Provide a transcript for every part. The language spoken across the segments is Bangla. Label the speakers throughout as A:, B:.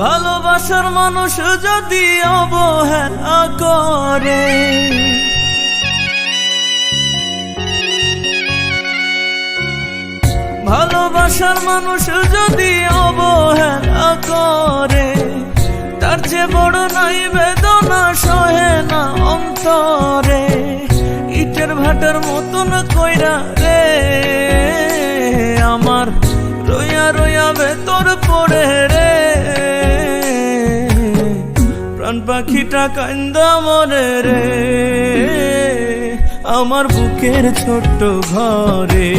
A: ভালোবাসার মানুষ যদি অবহেলা করে, ভালোবাসার মানুষ যদি অবহেলা করে, তার চেয়ে বড় নাই বেদনা সহে না অন্তরে। ইটের ভাটার মতন কইরা রে আমার রইয়া রইয়া ভেতর পড়ে রে, প্রাণ পাখিটা কান্দা মরে রে আমার বুকের ছোট্ট ঘরে।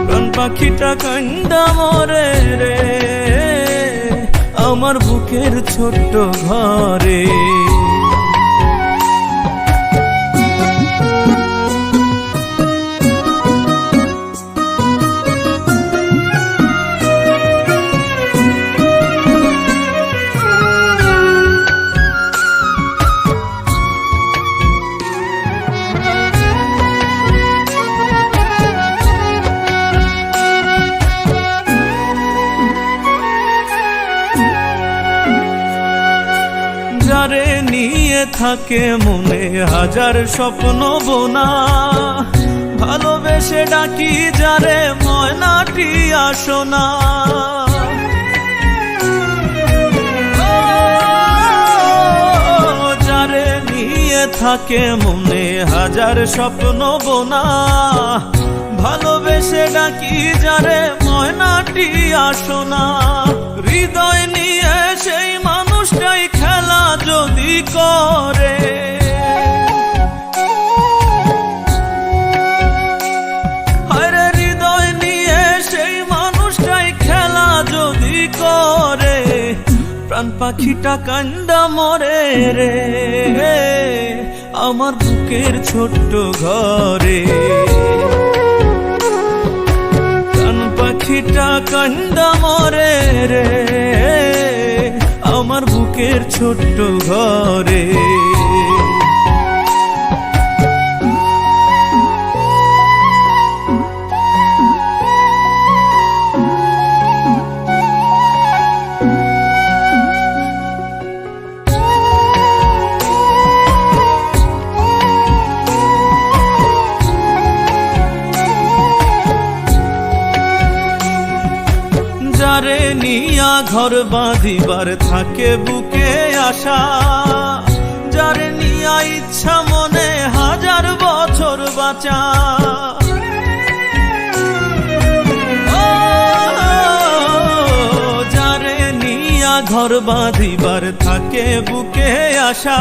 A: প্রাণ পাখিটা কান্দা মরে রে আমার বুকের ছোট্ট ঘরে। যারে নিয়ে থাকে মনে হাজার স্বপ্ন বোনা, ভালোবেসে ডাকি যারে ময়নাটি আসোনা। যারে নিয়ে থাকে মনে হাজার স্বপ্ন বোনা, ভালোবেসে ডাকি যারে ময়নাটি আসোনা। হৃদয় নিয়ে সেই মানুষটাই খেলা যদি করে, আরে হৃদয় নিয়ে সেই মানুষটাই খেলা যদি করে, প্রাণ পাখিটা কান্দা মরে রে আমার বুকের ছোট্ট ঘরে। প্রাণ পাখিটা কান্দা মরে রে আমার বুকের ছোট্ট ঘরে। যারে নিয়া ঘর বাঁধিবার থাকে বুকে আশা, যারে নিয়া ইচ্ছা মনে হাজার বছর বাঁচা। যারে নিয়া ঘর বাঁধিবার থাকে বুকে আশা,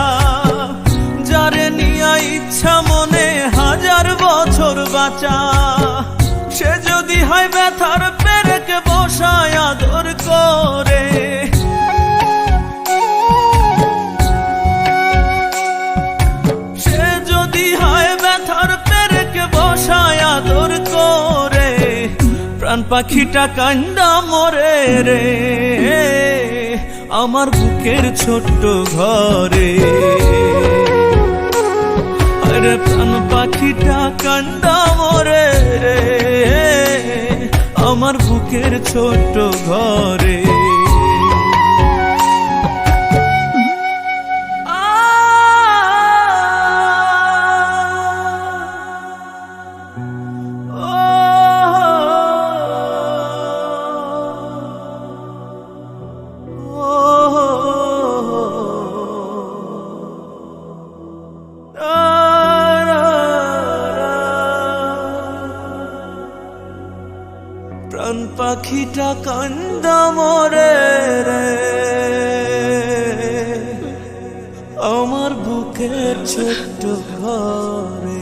A: যারে নিয়া ইচ্ছা মনে হাজার বছর বাঁচা। সে যদি হয় ব্যথার পেরেকে বসায় আদর করে, সে যদি হয় ব্যথার পেরেকে বসায় আদর করে, প্রাণ পাখিটা কান্দা মরে রে আমার বুকের ছোট্ট ঘরে। আরে প্রাণ পাখিটা কান্দা মরে রে আমার বুকের ছোট্ট ঘরে। প্রাণ পাখিটা কান্দা মরে রে আমার বুকের ছোট্ট ঘরে।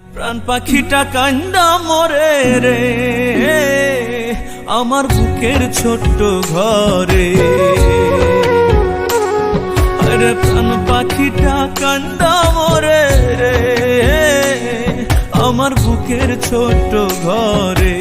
A: প্রাণ পাখিটা কান্দা মরে রে আমার বুকের ছোট্ট ঘরে। আরে প্রাণ পাখিটা কান্দা মরে রে আমার বুকের ছোট্ট ঘরে।